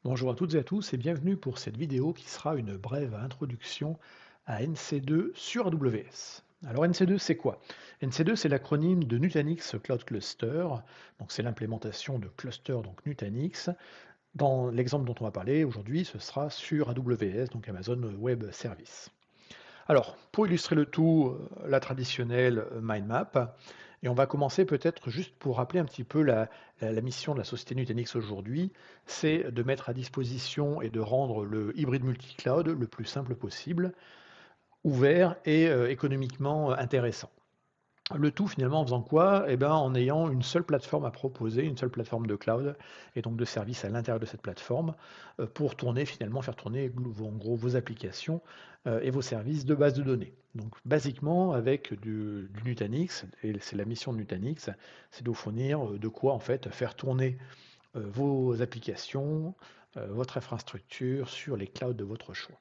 Bonjour à toutes et à tous et bienvenue pour cette vidéo qui sera une brève introduction à NC2 sur AWS. Alors NC2 c'est quoi? NC2 c'est l'acronyme de Nutanix Cloud Cluster, donc c'est l'implémentation de clusters donc Nutanix. Dans l'exemple dont on va parler aujourd'hui, ce sera sur AWS, donc Amazon Web Service. Alors, pour illustrer le tout, la traditionnelle mind map, et on va commencer peut-être juste pour rappeler un petit peu la mission de la société Nutanix aujourd'hui, c'est de mettre à disposition et de rendre le hybride multi-cloud le plus simple possible, ouvert et économiquement intéressant. Le tout finalement en faisant quoi? Eh ben, en ayant une seule plateforme à proposer, une seule plateforme de cloud et donc de services à l'intérieur de cette plateforme, pour tourner finalement, faire tourner en gros vos applications, et vos services de base de données. Donc basiquement avec du Nutanix et c'est la mission de Nutanix, c'est de vous fournir, de quoi en fait faire tourner, vos applications, votre infrastructure sur les clouds de votre choix.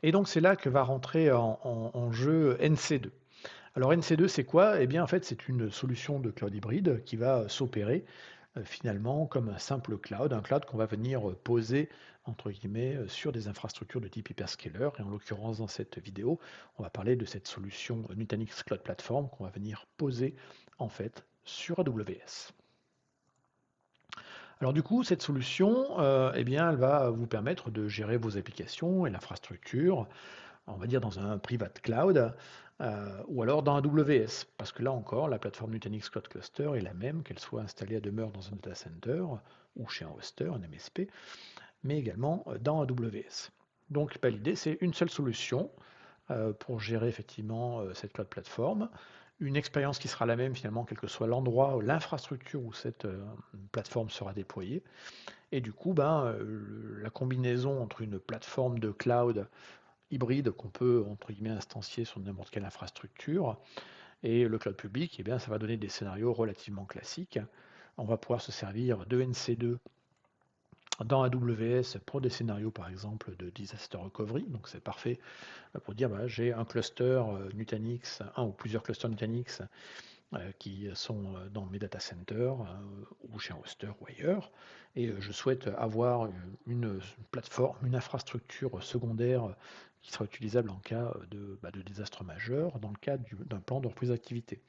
Et donc c'est là que va rentrer en jeu NC2. Alors NC2, c'est quoi? Eh bien, en fait, c'est une solution de cloud hybride qui va s'opérer finalement comme un simple cloud, un cloud qu'on va venir poser entre guillemets sur des infrastructures de type hyperscaler. Et en l'occurrence, dans cette vidéo, on va parler de cette solution Nutanix Cloud Platform qu'on va venir poser en fait sur AWS. Alors du coup, cette solution, eh bien, elle va vous permettre de gérer vos applications et l'infrastructure, on va dire dans un private cloud, ou alors dans AWS. Parce que là encore, la plateforme Nutanix Cloud Cluster est la même, qu'elle soit installée à demeure dans un data center ou chez un hoster, un MSP, mais également dans AWS. Donc bah, l'idée, c'est une seule solution pour gérer effectivement cette cloud plateforme. Une expérience qui sera la même finalement, quel que soit l'endroit, l'infrastructure où cette plateforme sera déployée. Et du coup, ben, la combinaison entre une plateforme de cloud hybride qu'on peut entre guillemets instancier sur n'importe quelle infrastructure et le cloud public, eh bien, ça va donner des scénarios relativement classiques. On va pouvoir se servir de NC2 dans AWS pour des scénarios par exemple de disaster recovery, donc c'est parfait pour dire bah, j'ai un cluster Nutanix, un ou plusieurs clusters Nutanix qui sont dans mes data centers ou chez un hoster ou ailleurs, et je souhaite avoir une plateforme, une infrastructure secondaire qui sera utilisable en cas de désastre majeur, dans le cadre d'un plan de reprise d'activité.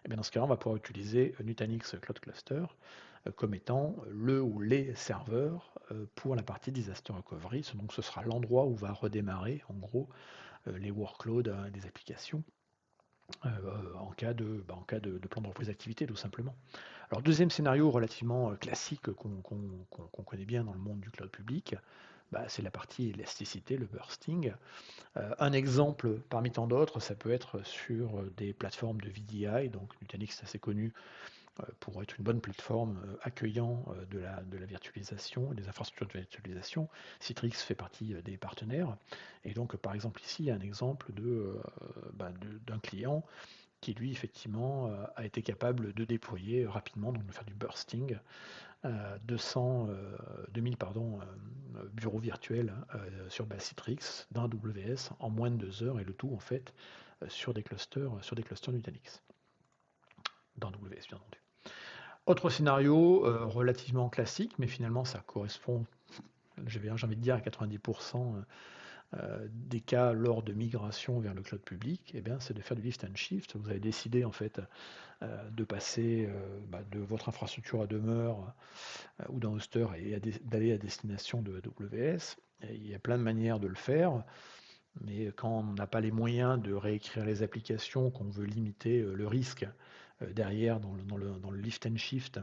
Et bien dans ce cas-là, on va pouvoir utiliser Nutanix Cloud Cluster comme étant le ou les serveurs pour la partie disaster recovery. Donc ce sera l'endroit où va redémarrer en gros les workloads des applications en cas de plan de reprise d'activité, tout simplement. Alors, deuxième scénario relativement classique qu'on connaît bien dans le monde du cloud public, bah, c'est la partie élasticité, le bursting. Un exemple parmi tant d'autres, ça peut être sur des plateformes de VDI, donc Nutanix c'est assez connu pour être une bonne plateforme accueillant de la virtualisation, des infrastructures de virtualisation. Citrix fait partie des partenaires. Et donc, par exemple, ici, il y a un exemple d'un client qui, lui, effectivement, a été capable de déployer rapidement, donc de faire du bursting, 2000 bureaux virtuels sur base Citrix dans AWS en moins de 2 heures, et le tout, en fait, sur des clusters Nutanix, dans AWS, bien entendu. Autre scénario relativement classique, mais finalement ça correspond, j'ai envie de dire, à 90% des cas lors de migration vers le cloud public, eh bien, c'est de faire du lift and shift. Vous avez décidé en fait de passer de votre infrastructure à demeure ou d'un hoster et d'aller à destination de AWS. Et il y a plein de manières de le faire, mais quand on n'a pas les moyens de réécrire les applications, qu'on veut limiter le risque derrière dans le lift and shift,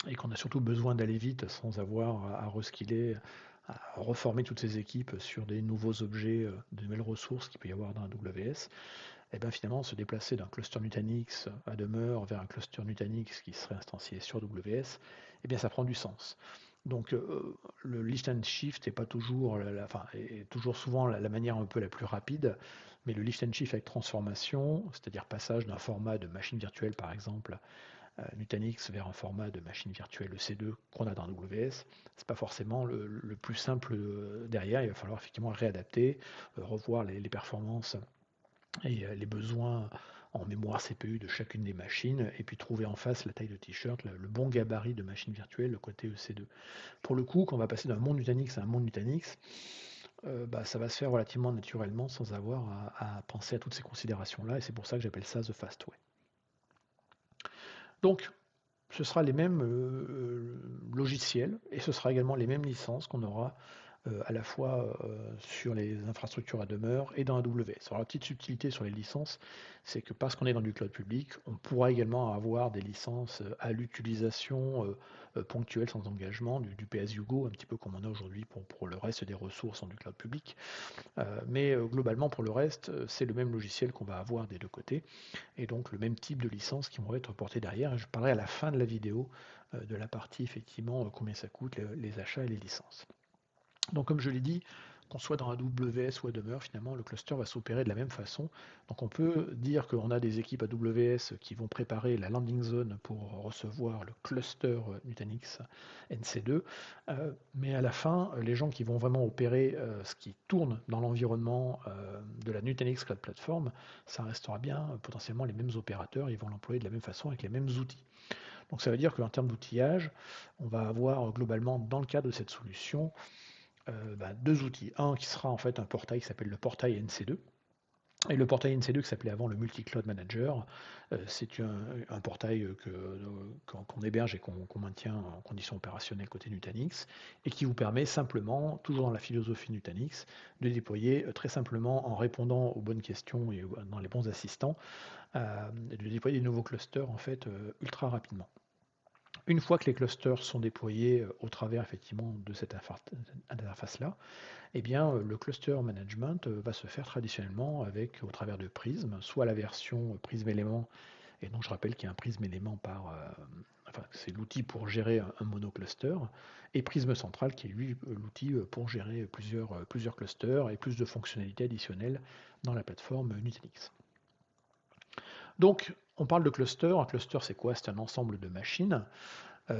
et qu'on a surtout besoin d'aller vite sans avoir à reskiller, à reformer toutes ces équipes sur des nouveaux objets, de nouvelles ressources qu'il peut y avoir dans AWS, et bien finalement se déplacer d'un cluster Nutanix à demeure vers un cluster Nutanix qui serait instancié sur AWS, et bien ça prend du sens. Donc le lift and shift n'est pas toujours, est toujours souvent la manière un peu la plus rapide, mais le lift and shift avec transformation, c'est-à-dire passage d'un format de machine virtuelle par exemple Nutanix vers un format de machine virtuelle EC2 qu'on a dans AWS, c'est pas forcément le plus simple derrière. Il va falloir effectivement réadapter, revoir les performances et les besoins en mémoire CPU de chacune des machines, et puis trouver en face la taille de t-shirt, le bon gabarit de machine virtuelle, le côté EC2. Pour le coup, quand on va passer d'un monde Nutanix à un monde Nutanix, ça va se faire relativement naturellement sans avoir à penser à toutes ces considérations-là, et c'est pour ça que j'appelle ça The Fast Way. Donc, ce sera les mêmes logiciels et ce sera également les mêmes licences qu'on aura à la fois sur les infrastructures à demeure et dans AWS. Alors la petite subtilité sur les licences, c'est que parce qu'on est dans du cloud public, on pourra également avoir des licences à l'utilisation ponctuelle sans engagement, du pay-as-you-go, un petit peu comme on a aujourd'hui pour le reste des ressources en du cloud public. Mais globalement, pour le reste, c'est le même logiciel qu'on va avoir des deux côtés et donc le même type de licence qui vont être portées derrière. Et je parlerai à la fin de la vidéo de la partie effectivement combien ça coûte, les achats et les licences. Donc comme je l'ai dit, qu'on soit dans AWS ou à demeure, finalement le cluster va s'opérer de la même façon. Donc on peut dire qu'on a des équipes AWS qui vont préparer la landing zone pour recevoir le cluster Nutanix NC2, mais à la fin, les gens qui vont vraiment opérer ce qui tourne dans l'environnement de la Nutanix Cloud Platform, ça restera bien potentiellement les mêmes opérateurs, ils vont l'employer de la même façon avec les mêmes outils. Donc ça veut dire qu'en termes d'outillage, on va avoir globalement dans le cadre de cette solution deux outils. Un qui sera en fait un portail qui s'appelle le portail NC2. Et le portail NC2 qui s'appelait avant le Multi-Cloud Manager, c'est un portail qu'on héberge et qu'on maintient en condition opérationnelle côté Nutanix, et qui vous permet simplement, toujours dans la philosophie Nutanix, de déployer très simplement en répondant aux bonnes questions et dans les bons assistants, de déployer des nouveaux clusters en fait ultra rapidement. Une fois que les clusters sont déployés au travers effectivement de cette interface-là, eh bien, le cluster management va se faire traditionnellement avec, au travers de Prism, soit la version Prism élément, et donc je rappelle qu'il y a un Prism élément c'est l'outil pour gérer un monocluster, et Prism central qui est lui l'outil pour gérer plusieurs clusters et plus de fonctionnalités additionnelles dans la plateforme Nutanix. Donc, on parle de cluster. Un cluster, c'est quoi? C'est un ensemble de machines.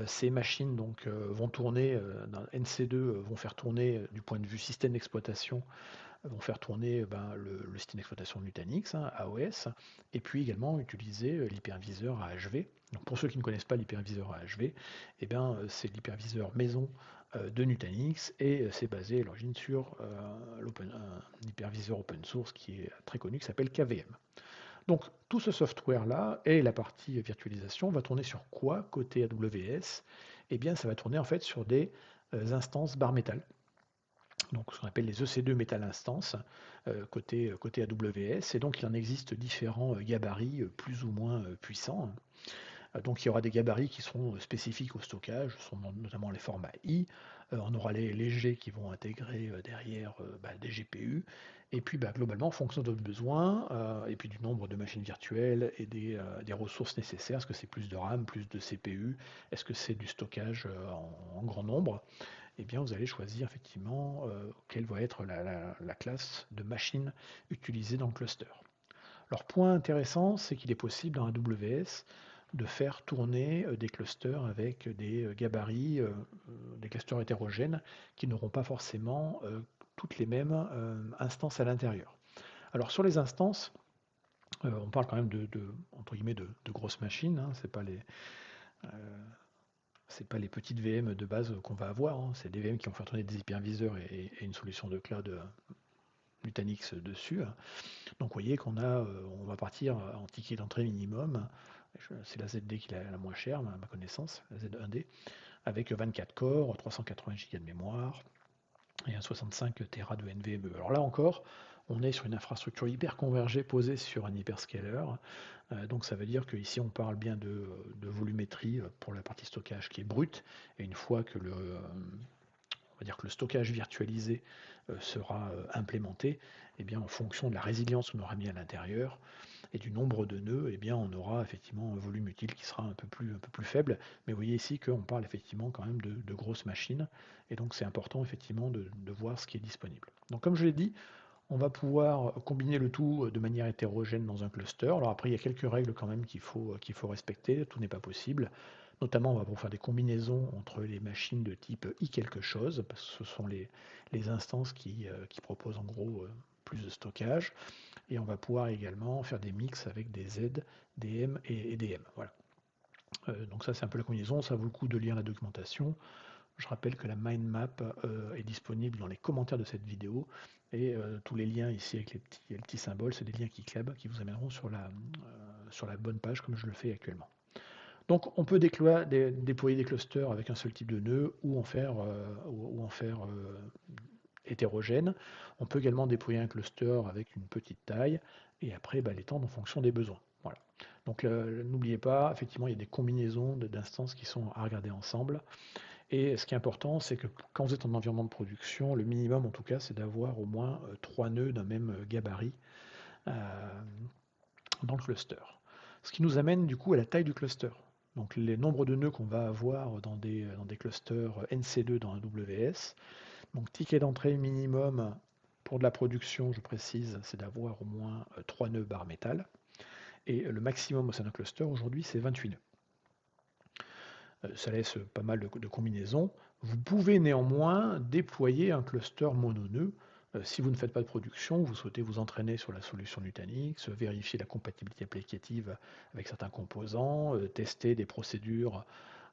Ces machines donc, vont tourner, NC2 vont faire tourner, du point de vue système d'exploitation, vont faire tourner le système d'exploitation Nutanix, AOS, et puis également utiliser l'hyperviseur AHV. Donc pour ceux qui ne connaissent pas l'hyperviseur AHV, eh bien, c'est l'hyperviseur maison de Nutanix et c'est basé à l'origine sur un hyperviseur open source qui est très connu qui s'appelle KVM. Donc tout ce software-là et la partie virtualisation va tourner sur quoi côté AWS? Eh bien ça va tourner en fait sur des instances bare metal. Donc ce qu'on appelle les EC2 Metal Instances côté AWS. Et donc il en existe différents gabarits plus ou moins puissants. Donc il y aura des gabarits qui seront spécifiques au stockage, ce sont notamment les formats I. On aura les légers qui vont intégrer derrière des GPU. Et puis globalement, en fonction de votre besoin, et puis du nombre de machines virtuelles et des ressources nécessaires, est-ce que c'est plus de RAM, plus de CPU, est-ce que c'est du stockage en grand nombre, eh bien vous allez choisir effectivement quelle va être la classe de machine utilisée dans le cluster. Alors point intéressant, c'est qu'il est possible dans AWS de faire tourner des clusters avec des gabarits, des clusters hétérogènes qui n'auront pas forcément toutes les mêmes instances à l'intérieur. Alors sur les instances, on parle quand même entre guillemets de grosses machines, hein, c'est pas les petites VM de base qu'on va avoir, hein, c'est des VM qui vont faire tourner des hyperviseurs et une solution de cloud Nutanix dessus. Donc vous voyez on va partir en ticket d'entrée minimum. C'est la ZD qui est la moins chère, à ma connaissance, la Z1D, avec 24 corps, 380 Go de mémoire et un 65 Tera de NVMe. Alors là encore, on est sur une infrastructure hyper convergée posée sur un hyperscaler. Donc ça veut dire qu'ici on parle bien de volumétrie pour la partie stockage qui est brute. Et une fois que on va dire que le stockage virtualisé sera implémenté, eh bien, en fonction de la résilience qu'on aura mis à l'intérieur et du nombre de nœuds, eh bien, on aura effectivement un volume utile qui sera un peu plus faible. Mais vous voyez ici qu'on parle effectivement quand même de grosses machines. Et donc c'est important effectivement de voir ce qui est disponible. Donc comme je l'ai dit, on va pouvoir combiner le tout de manière hétérogène dans un cluster. Alors après, il y a quelques règles quand même qu'il faut respecter. Tout n'est pas possible. Notamment, on va pouvoir faire des combinaisons entre les machines de type i quelque chose, parce que ce sont les instances qui proposent en gros plus de stockage. et on va pouvoir également faire des mix avec des Z, des M et des M. Voilà. Donc ça c'est un peu la combinaison, ça vaut le coup de lire la documentation. Je rappelle que la mind map est disponible dans les commentaires de cette vidéo et tous les liens ici avec les petits symboles, c'est des liens qui club qui vous amèneront sur la bonne page comme je le fais actuellement. Donc on peut déployer des clusters avec un seul type de nœud ou en faire, hétérogène. On peut également déployer un cluster avec une petite taille et après l'étendre en fonction des besoins. Voilà. Donc n'oubliez pas, effectivement, il y a des combinaisons d'instances qui sont à regarder ensemble. Et ce qui est important, c'est que quand vous êtes en environnement de production, le minimum en tout cas, c'est d'avoir au moins 3 nœuds d'un même gabarit euh, dans le cluster. Ce qui nous amène du coup à la taille du cluster. Donc les nombres de nœuds qu'on va avoir dans des clusters NC2 dans AWS. Donc ticket d'entrée minimum pour de la production, je précise, c'est d'avoir au moins 3 nœuds bar métal. Et le maximum au sein d'un cluster aujourd'hui, c'est 28 nœuds. Ça laisse pas mal de combinaisons. Vous pouvez néanmoins déployer un cluster mononœud. Si vous ne faites pas de production, vous souhaitez vous entraîner sur la solution Nutanix, vérifier la compatibilité applicative avec certains composants, tester des procédures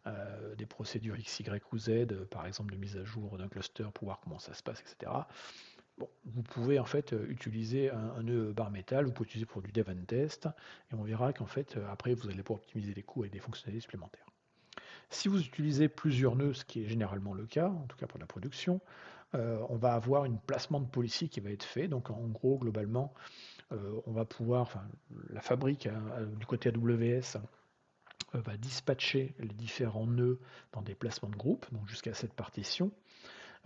X, Y ou Z, par exemple de mise à jour d'un cluster pour voir comment ça se passe, etc. Bon, vous pouvez en fait utiliser un nœud bar metal, vous pouvez utiliser pour du dev and test, et on verra qu'en fait après vous allez pouvoir optimiser les coûts avec des fonctionnalités supplémentaires. Si vous utilisez plusieurs nœuds, ce qui est généralement le cas, en tout cas pour la production, on va avoir une placement de policy qui va être fait. Donc en gros, globalement, on va pouvoir, enfin, la fabrique du côté AWS va dispatcher les différents nœuds dans des placements de groupe, donc jusqu'à cette partition.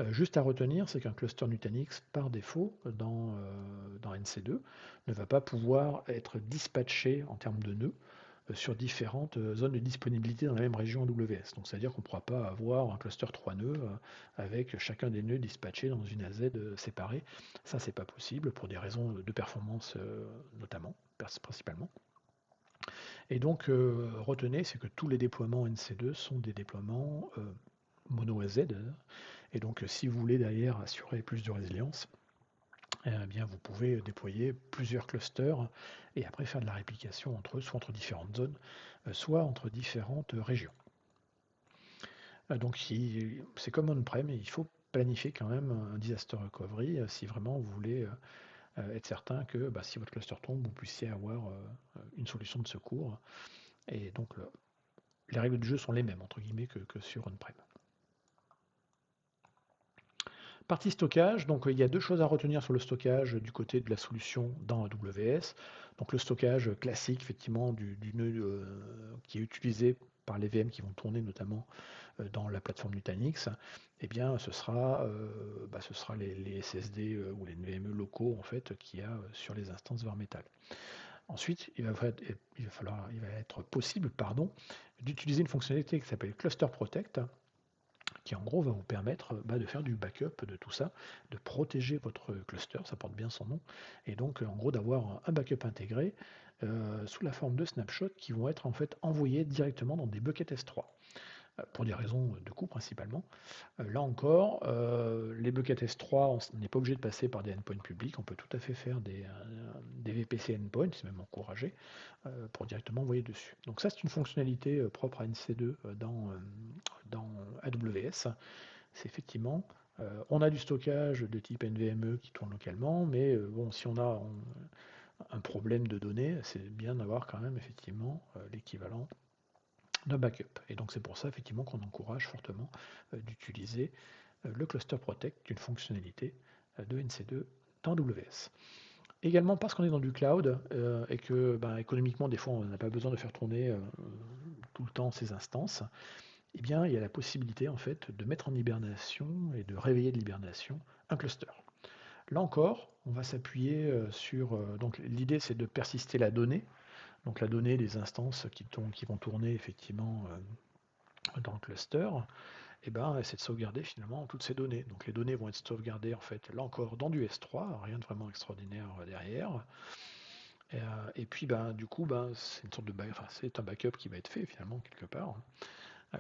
Juste à retenir, c'est qu'un cluster Nutanix, par défaut, dans NC2, ne va pas pouvoir être dispatché en termes de nœuds sur différentes zones de disponibilité dans la même région AWS. Donc c'est-à-dire qu'on ne pourra pas avoir un cluster 3 nœuds avec chacun des nœuds dispatchés dans une AZ séparée. Ça, c'est pas possible pour des raisons de performance notamment, principalement. Et donc retenez, c'est que tous les déploiements NC2 sont des déploiements mono AZ. Et donc si vous voulez derrière assurer plus de résilience, eh bien, vous pouvez déployer plusieurs clusters et après faire de la réplication entre eux, soit entre différentes zones, soit entre différentes régions. Donc c'est comme on-prem, il faut planifier quand même un disaster recovery si vraiment vous voulez être certain que si votre cluster tombe, vous puissiez avoir une solution de secours. Et donc les règles du jeu sont les mêmes entre guillemets que sur on-prem. Partie stockage, donc il y a deux choses à retenir sur le stockage du côté de la solution dans AWS. Donc le stockage classique, effectivement, du nœud qui est utilisé par les VM qui vont tourner notamment dans la plateforme Nutanix, eh bien ce sera les SSD ou les NVMe locaux en fait qu'il y a sur les instances var metal. Ensuite, il va être possible d'utiliser une fonctionnalité qui s'appelle Cluster Protect, qui en gros va vous permettre de faire du backup de tout ça, de protéger votre cluster, ça porte bien son nom, et donc en gros d'avoir un backup intégré sous la forme de snapshots qui vont être en fait envoyés directement dans des buckets S3 pour des raisons de coût principalement. Là encore, les buckets S3, on n'est pas obligé de passer par des endpoints publics, on peut tout à fait faire des VPC endpoints, c'est même encouragé, pour directement envoyer dessus. Donc ça, c'est une fonctionnalité propre à NC2 dans AWS. C'est effectivement, on a du stockage de type NVMe qui tourne localement, mais bon, si on a un problème de données, c'est bien d'avoir quand même effectivement l'équivalent d'un backup. Et donc c'est pour ça effectivement qu'on encourage fortement d'utiliser le Cluster Protect, une fonctionnalité de NC2 dans AWS. Également parce qu'on est dans du cloud et que économiquement des fois on n'a pas besoin de faire tourner tout le temps ces instances, eh bien il y a la possibilité en fait de mettre en hibernation et de réveiller de l'hibernation un cluster. Là encore, on va s'appuyer sur... donc l'idée c'est de persister la donnée, donc la donnée des instances qui vont tourner effectivement dans le cluster, et c'est de sauvegarder finalement toutes ces données. Donc les données vont être sauvegardées en fait là encore dans du S3, rien de vraiment extraordinaire derrière. Et puis du coup c'est une sorte de c'est un backup qui va être fait finalement quelque part.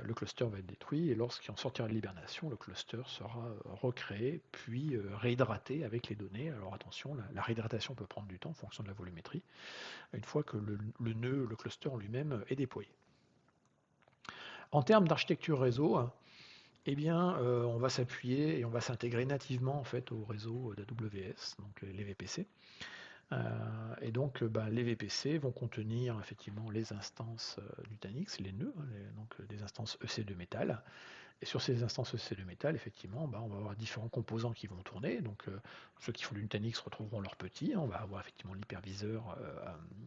le cluster va être détruit et lorsqu'il en sortira de l'hibernation, le cluster sera recréé puis réhydraté avec les données. Alors attention, la réhydratation peut prendre du temps en fonction de la volumétrie, une fois que le nœud, le cluster en lui-même est déployé. En termes d'architecture réseau, eh bien, on va s'appuyer et on va s'intégrer nativement en fait au réseau d'AWS, donc les VPC. Et donc, les VPC vont contenir effectivement les instances Nutanix, les nœuds, donc des instances EC2 Metal. Et sur ces instances EC2 Metal, effectivement, on va avoir différents composants qui vont tourner. Donc, ceux qui font du Nutanix retrouveront leur petit. On va avoir effectivement l'hyperviseur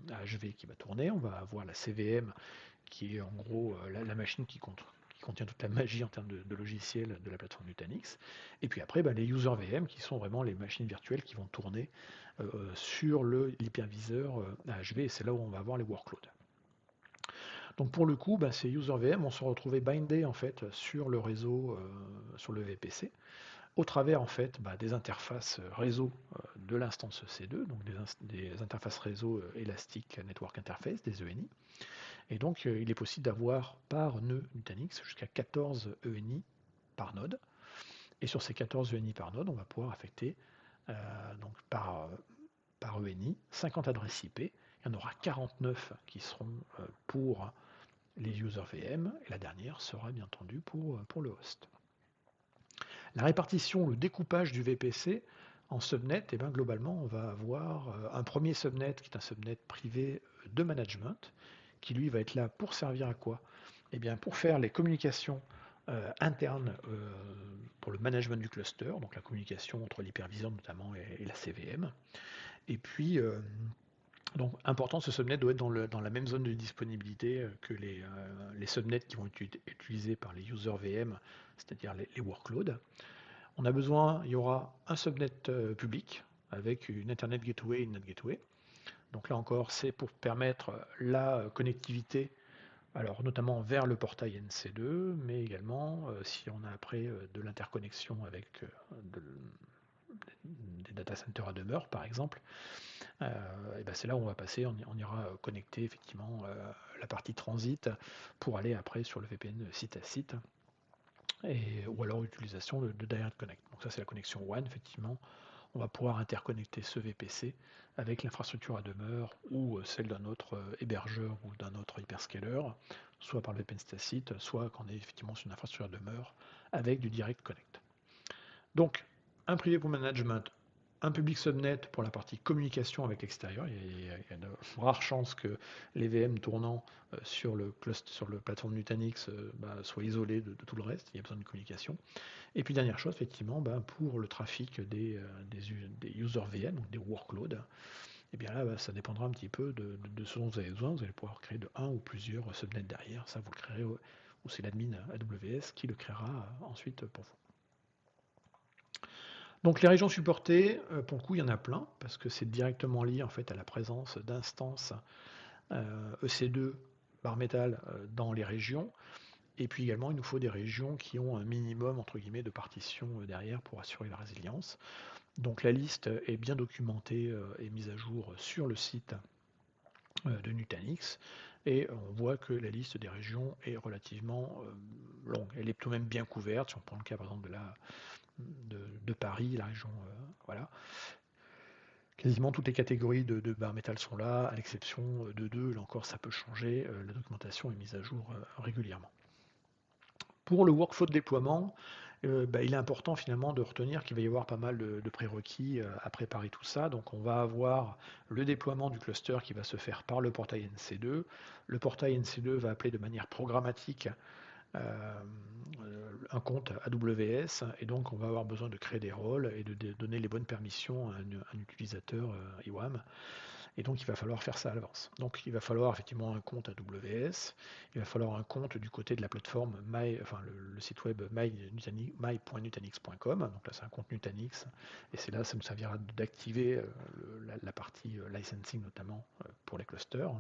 HV qui va tourner. On va avoir la CVM qui est en gros la machine qui contient toute la magie en termes de logiciel de la plateforme Nutanix. Et puis après, les user VM qui sont vraiment les machines virtuelles qui vont tourner sur l'hyperviseur HV, et c'est là où on va avoir les workloads. Donc pour le coup, ces user VM vont se retrouver bindés en fait sur le réseau, sur le VPC, au travers en fait des interfaces réseau de l'instance EC2, donc des interfaces réseau Elastic Network Interface, des ENI. Et donc il est possible d'avoir par nœud Nutanix jusqu'à 14 ENI par node. Et sur ces 14 ENI par node, on va pouvoir affecter donc par ENI 50 adresses IP. Il y en aura 49 qui seront pour les user VM, et la dernière sera bien entendu pour le host. La répartition, le découpage du VPC en subnet, globalement, on va avoir un premier subnet qui est un subnet privé de management, qui lui va être là pour servir à quoi? Eh bien, pour faire les communications internes pour le management du cluster, donc la communication entre l'hyperviseur notamment et la CVM. Et puis, donc important, ce subnet doit être dans la même zone de disponibilité que les subnets qui vont être utilisés par les user VM, c'est-à-dire les workloads. On a besoin, il y aura un subnet public avec une Internet Gateway et une NAT Gateway. Donc là encore, c'est pour permettre la connectivité, alors notamment vers le portail NC2, mais également si on a après de l'interconnexion avec des data centers à demeure, par exemple, c'est là où on va passer, on ira connecter effectivement la partie transit pour aller après sur le VPN site à site, ou alors utilisation de Direct Connect. Donc ça c'est la connexion WAN, effectivement. On va pouvoir interconnecter ce VPC avec l'infrastructure à demeure ou celle d'un autre hébergeur ou d'un autre hyperscaler, soit par le VPN site, soit quand on est effectivement sur une infrastructure à demeure avec du Direct Connect. Donc, un privé pour management, un public subnet pour la partie communication avec l'extérieur. Il y a de rares chances que les VM tournant sur le plateforme Nutanix soient isolés de tout le reste. Il y a besoin de communication. Et puis dernière chose, effectivement, pour le trafic des user VM, donc des workloads, et bien là, ça dépendra un petit peu de ce dont vous avez besoin. Vous allez pouvoir créer de un ou plusieurs subnets derrière. Ça, vous le créerez, ou c'est l'admin AWS qui le créera ensuite pour vous. Donc les régions supportées, pour le coup, il y en a plein, parce que c'est directement lié en fait à la présence d'instances EC2 bare metal dans les régions. Et puis également, il nous faut des régions qui ont un minimum entre guillemets de partition derrière pour assurer la résilience. Donc la liste est bien documentée et mise à jour sur le site de Nutanix. Et on voit que la liste des régions est relativement longue. Elle est tout de même bien couverte. Si on prend le cas par exemple de Paris, la région, voilà. Quasiment toutes les catégories de bare metal sont là, à l'exception de deux. Là encore, ça peut changer. La documentation est mise à jour régulièrement. Pour le workflow de déploiement, il est important finalement de retenir qu'il va y avoir pas mal de prérequis à préparer tout ça. Donc on va avoir le déploiement du cluster qui va se faire par le portail NC2. Le portail NC2 va appeler de manière programmatique un compte AWS, et donc on va avoir besoin de créer des rôles et de donner les bonnes permissions à un utilisateur IWAM. Et donc il va falloir faire ça à l'avance. Donc il va falloir effectivement un compte AWS, il va falloir un compte du côté de la plateforme le site web my.nutanix.com. Donc là c'est un compte Nutanix, et c'est là ça nous servira d'activer la partie licensing notamment pour les clusters.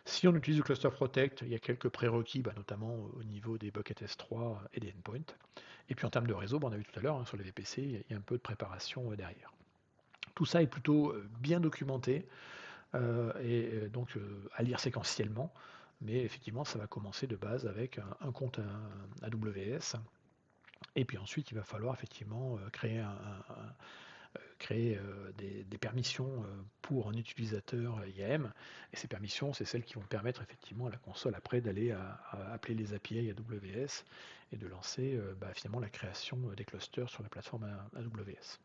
Si on utilise le Cluster Protect, il y a quelques prérequis, notamment au niveau des buckets S3 et des endpoints. Et puis en termes de réseau, on a vu tout à l'heure sur les VPC, il y a un peu de préparation derrière. Tout ça est plutôt bien documenté et donc à lire séquentiellement. mais effectivement, ça va commencer de base avec un compte AWS. Et puis ensuite, il va falloir effectivement créer des permissions pour un utilisateur IAM. Et ces permissions, c'est celles qui vont permettre effectivement à la console après d'aller à appeler les API AWS et de lancer finalement la création des clusters sur la plateforme AWS.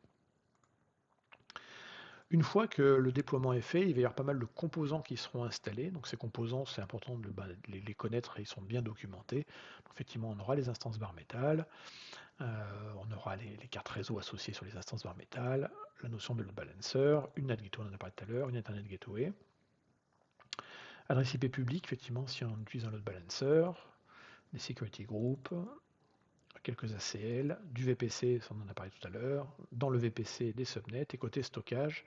Une fois que le déploiement est fait, il va y avoir pas mal de composants qui seront installés. Donc ces composants, c'est important de les connaître et ils sont bien documentés. Donc, effectivement, on aura les instances bare metal, on aura les cartes réseau associées sur les instances bare metal, la notion de load balancer, une NAT gateway, on en a parlé tout à l'heure, une Ethernet gateway, adresse IP publique, effectivement, si on utilise un load balancer, des security groups, quelques ACL, du VPC, ça on en a parlé tout à l'heure, dans le VPC des subnets, et côté stockage,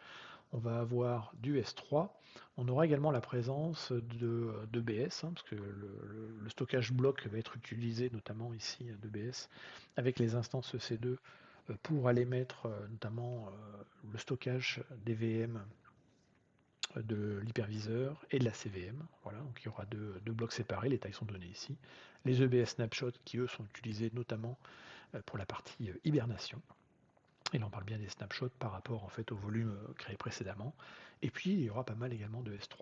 on va avoir du S3. On aura également la présence de BS, parce que le stockage bloc va être utilisé notamment ici de BS avec les instances EC2 pour aller mettre notamment le stockage des VM de l'hyperviseur et de la CVM. Voilà, donc il y aura deux blocs séparés, les tailles sont données ici. Les EBS snapshots qui eux sont utilisés notamment pour la partie hibernation. Et là, on parle bien des snapshots par rapport en fait au volume créé précédemment. Et puis, il y aura pas mal également de S3.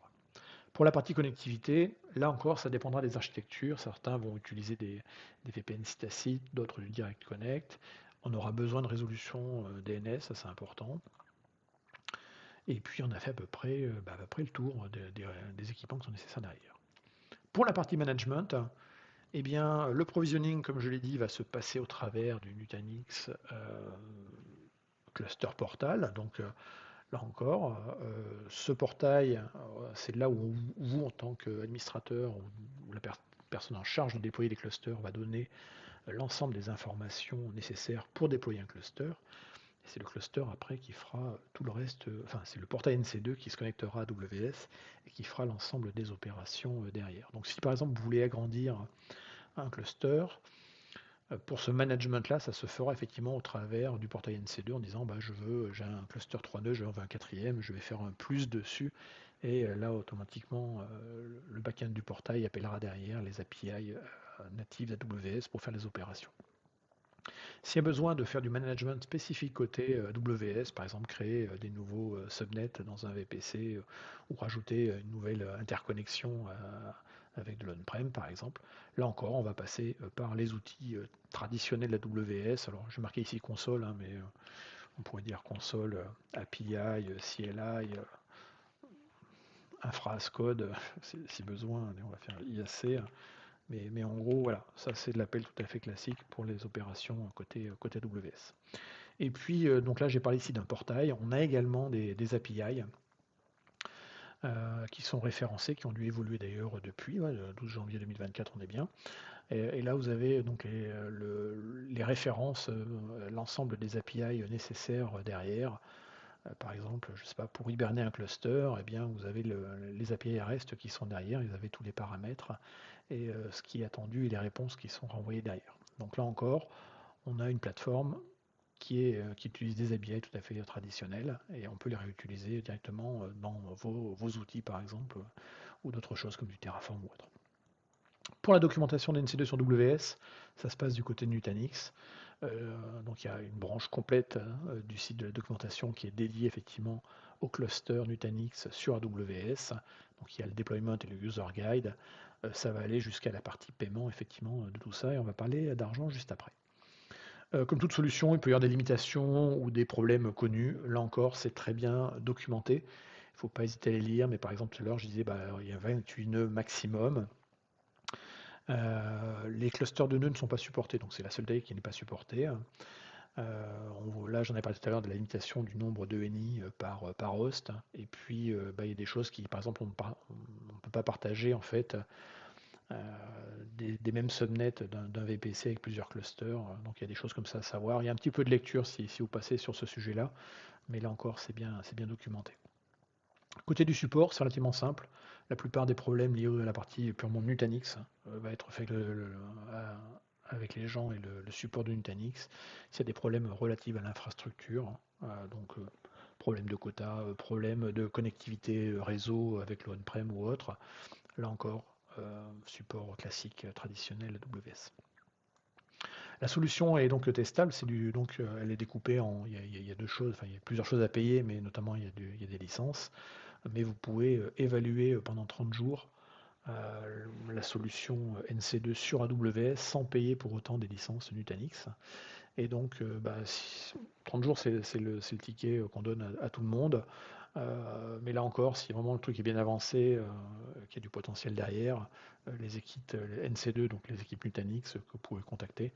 Pour la partie connectivité, là encore, ça dépendra des architectures. Certains vont utiliser des VPN tacites, d'autres du Direct Connect. On aura besoin de résolution DNS, ça c'est important. Et puis, on a fait à peu près le tour des équipements qui sont nécessaires derrière. Pour la partie management, eh bien, le provisioning, comme je l'ai dit, va se passer au travers du Nutanix cluster portal. Donc, là encore, ce portail, c'est là où vous, en tant qu'administrateur ou la personne en charge de déployer les clusters, va donner l'ensemble des informations nécessaires pour déployer un cluster. Et c'est le cluster après qui fera tout le reste, enfin c'est le portail NC2 qui se connectera à AWS et qui fera l'ensemble des opérations derrière. Donc si par exemple vous voulez agrandir un cluster, pour ce management-là, ça se fera effectivement au travers du portail NC2 en disant j'ai un cluster 3 nœuds, je veux un quatrième, je vais faire un plus dessus. Et là, automatiquement, le backend du portail appellera derrière les API natives d'AWS pour faire les opérations. S'il y a besoin de faire du management spécifique côté AWS, par exemple créer des nouveaux subnets dans un VPC ou rajouter une nouvelle interconnexion avec de l'on-prem par exemple, là encore on va passer par les outils traditionnels d'AWS. Alors j'ai marqué ici console, hein, mais on pourrait dire console, API, CLI, infra as code si besoin, on va faire IAC. Mais en gros, voilà, ça c'est de l'appel tout à fait classique pour les opérations côté AWS. Et puis, donc là, j'ai parlé ici d'un portail. On a également des API qui sont référencés, qui ont dû évoluer d'ailleurs depuis, le 12 janvier 2024, on est bien. Et là, vous avez donc les références, l'ensemble des API nécessaires derrière. Par exemple, je sais pas, pour hiberner un cluster, eh bien, vous avez les API REST qui sont derrière, vous avez tous les paramètres et ce qui est attendu et les réponses qui sont renvoyées derrière. Donc là encore, on a une plateforme qui utilise des API tout à fait traditionnels et on peut les réutiliser directement dans vos outils par exemple ou d'autres choses comme du Terraform ou autre. Pour la documentation d'NC2 sur WS, ça se passe du côté de Nutanix. Donc il y a une branche complète du site de la documentation qui est dédiée effectivement au cluster Nutanix sur AWS. Donc il y a le deployment et le user guide. Ça va aller jusqu'à la partie paiement effectivement de tout ça et on va parler d'argent juste après. Comme toute solution, il peut y avoir des limitations ou des problèmes connus. Là encore, c'est très bien documenté. Il ne faut pas hésiter à les lire. Mais par exemple, tout à l'heure, je disais il y a 28 nœuds maximum. Les clusters de nœuds ne sont pas supportés, donc c'est la seule taille qui n'est pas supportée. Là, j'en ai parlé tout à l'heure de la limitation du nombre de NI par host. Et puis, il y a des choses qui, par exemple, on ne peut pas partager en fait des mêmes subnets d'un VPC avec plusieurs clusters. Donc il y a des choses comme ça à savoir. Il y a un petit peu de lecture si vous passez sur ce sujet-là, mais là encore, c'est bien documenté. Côté du support, c'est relativement simple. La plupart des problèmes liés à la partie purement Nutanix va être fait avec les gens et le support de Nutanix. S'il y a des problèmes relatifs à l'infrastructure, donc problème de quota, problème de connectivité réseau avec le on-prem ou autre, là encore, support classique traditionnel AWS. La solution est donc testable, elle est découpée il y a deux choses, enfin il y a plusieurs choses à payer, mais notamment il y a des licences, mais vous pouvez évaluer pendant 30 jours la solution NC2 sur AWS sans payer pour autant des licences Nutanix. Et donc, 30 jours, c'est le ticket qu'on donne à tout le monde. Mais là encore, si vraiment le truc est bien avancé, qu'il y a du potentiel derrière, les équipes NC2, donc les équipes Nutanix que vous pouvez contacter,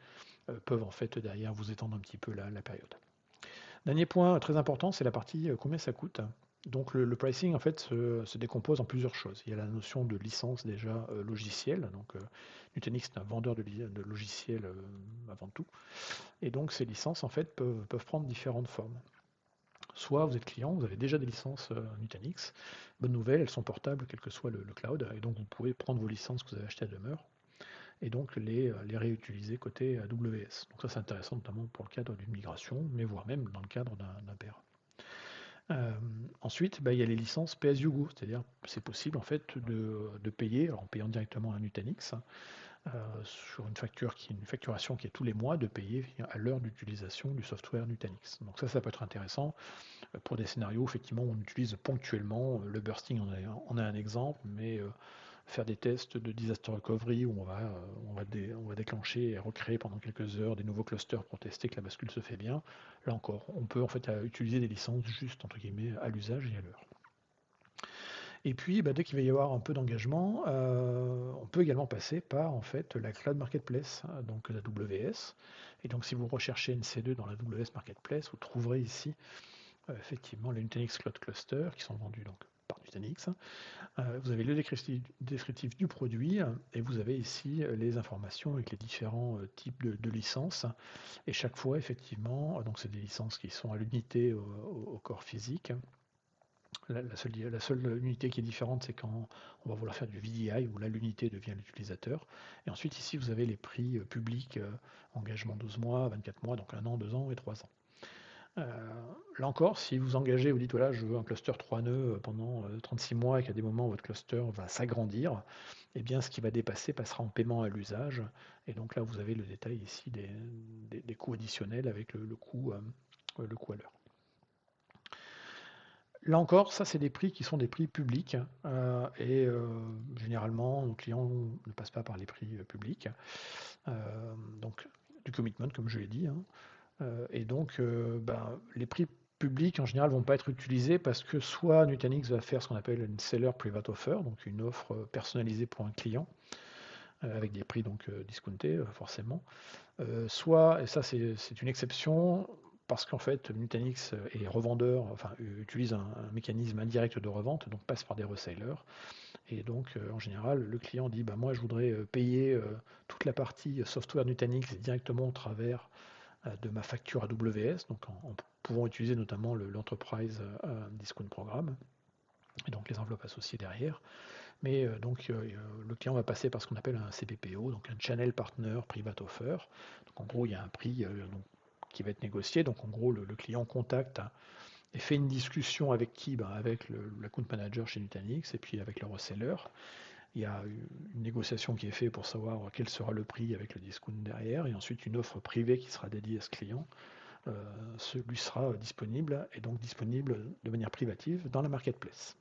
peuvent en fait derrière vous étendre un petit peu la période. Dernier point très important, c'est la partie combien ça coûte. Donc le pricing en fait se décompose en plusieurs choses. Il y a la notion de licence déjà logicielle, donc Nutanix est un vendeur de logiciels avant tout, et donc ces licences en fait peuvent prendre différentes formes. Soit vous êtes client, vous avez déjà des licences Nutanix, bonne nouvelle, elles sont portables quel que soit le cloud, et donc vous pouvez prendre vos licences que vous avez achetées à demeure, et donc les réutiliser côté AWS. Donc ça c'est intéressant notamment pour le cadre d'une migration, mais voire même dans le cadre d'un PRA. Ensuite, il y a les licences Pay as you go, c'est-à-dire c'est possible en fait de payer, alors en payant directement à Nutanix, sur une facturation qui est tous les mois, de payer à l'heure d'utilisation du software Nutanix. Donc ça peut être intéressant pour des scénarios effectivement où on utilise ponctuellement le bursting, on a un exemple, mais faire des tests de disaster recovery où on va déclencher et recréer pendant quelques heures des nouveaux clusters pour tester que la bascule se fait bien. Là encore, on peut en fait utiliser des licences juste entre guillemets à l'usage et à l'heure. Et puis, dès qu'il va y avoir un peu d'engagement, on peut également passer par en fait la Cloud Marketplace, donc la AWS. Et donc, si vous recherchez NC2 dans la AWS Marketplace, vous trouverez ici effectivement les Nutanix Cloud Cluster qui sont vendus donc par Nutanix. Vous avez le descriptif du produit et vous avez ici les informations avec les différents types de licences. Et chaque fois, effectivement, donc c'est des licences qui sont à l'unité au corps physique. La seule unité qui est différente, c'est quand on va vouloir faire du VDI, où là l'unité devient l'utilisateur. Et ensuite, ici, vous avez les prix publics, engagement 12 mois, 24 mois, donc 1 an, 2 ans et 3 ans. Là encore, si vous engagez, vous dites voilà, je veux un cluster 3 nœuds pendant 36 mois et qu'à des moments votre cluster va s'agrandir, eh bien ce qui va dépasser passera en paiement à l'usage. Et donc là, vous avez le détail ici des coûts additionnels avec le coût à l'heure. Là encore, ça c'est des prix qui sont des prix publics et généralement nos clients ne passent pas par les prix publics. Donc du commitment comme je l'ai dit. Et donc les prix publics en général vont pas être utilisés parce que soit Nutanix va faire ce qu'on appelle une seller private offer, donc une offre personnalisée pour un client avec des prix donc discountés forcément. Soit, et ça c'est une exception, parce qu'en fait Nutanix est revendeur, enfin utilise un mécanisme indirect de revente, donc passe par des resellers. Et donc en général le client dit moi je voudrais payer toute la partie software Nutanix directement au travers de ma facture AWS, donc en pouvant utiliser notamment l'Enterprise Discount Programme, et donc les enveloppes associées derrière. Mais le client va passer par ce qu'on appelle un CPPO, donc un Channel Partner Private Offer. Donc en gros, il y a un prix qui va être négocié. Donc en gros, le client contacte et fait une discussion avec qui avec l'account manager chez Nutanix et puis avec le reseller. Il y a une négociation qui est faite pour savoir quel sera le prix avec le discount derrière, et ensuite une offre privée qui sera dédiée à ce client. Lui sera disponible, et donc disponible de manière privative dans la marketplace.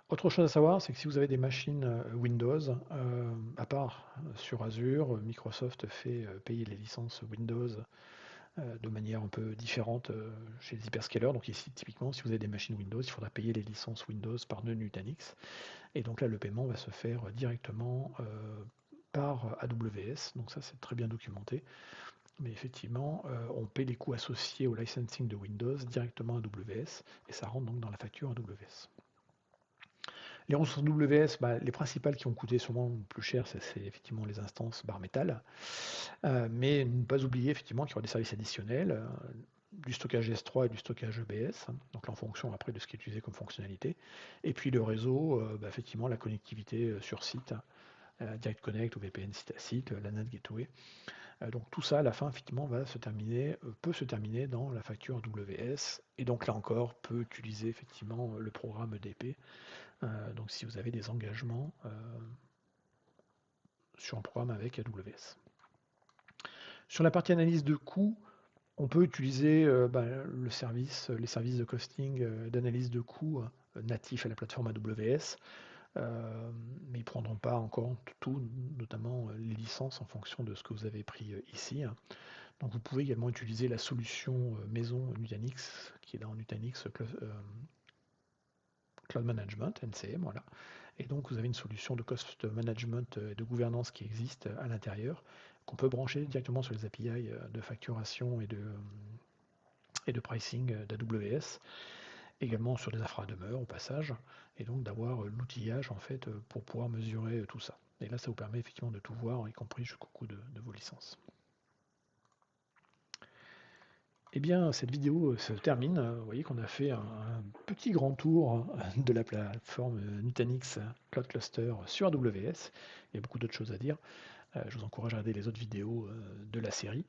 Autre chose à savoir, c'est que si vous avez des machines Windows, à part sur Azure, Microsoft fait payer les licences Windows de manière un peu différente chez les hyperscalers. Donc ici, typiquement, si vous avez des machines Windows, il faudra payer les licences Windows par nœud Nutanix. Et donc là, le paiement va se faire directement par AWS. Donc ça, c'est très bien documenté. Mais effectivement, on paie les coûts associés au licensing de Windows directement à AWS. Et ça rentre donc dans la facture AWS. Les ressources AWS, les principales qui ont coûté sûrement le plus cher, c'est effectivement les instances bare metal. Mais ne pas oublier effectivement qu'il y aura des services additionnels, du stockage S3 et du stockage EBS, donc là, en fonction après de ce qui est utilisé comme fonctionnalité. Et puis le réseau, effectivement la connectivité sur site, Direct Connect ou VPN site à site, la NAT Gateway. Donc tout ça, à la fin, effectivement, peut se terminer dans la facture AWS, et donc là encore, peut utiliser effectivement le programme DP. Donc si vous avez des engagements sur un programme avec AWS. Sur la partie analyse de coûts, on peut utiliser les services de costing, d'analyse de coûts natifs à la plateforme AWS, mais ils ne prendront pas en compte tout, notamment les licences en fonction de ce que vous avez pris ici. Donc vous pouvez également utiliser la solution maison Nutanix, qui est dans Nutanix Cloud Management, NCM, voilà. Et donc vous avez une solution de cost management et de gouvernance qui existe à l'intérieur, qu'on peut brancher directement sur les API de facturation et de pricing d'AWS, également sur des infrademeures au passage, et donc d'avoir l'outillage en fait pour pouvoir mesurer tout ça. Et là, ça vous permet effectivement de tout voir, y compris jusqu'au coût de vos licences. Eh bien, cette vidéo se termine. Vous voyez qu'on a fait un petit grand tour de la plateforme Nutanix Cloud Cluster sur AWS. Il y a beaucoup d'autres choses à dire. Je vous encourage à regarder les autres vidéos de la série.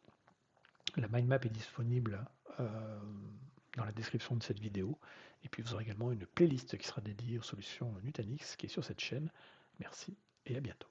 La mind map est disponible dans la description de cette vidéo. Et puis vous aurez également une playlist qui sera dédiée aux solutions Nutanix qui est sur cette chaîne. Merci et à bientôt.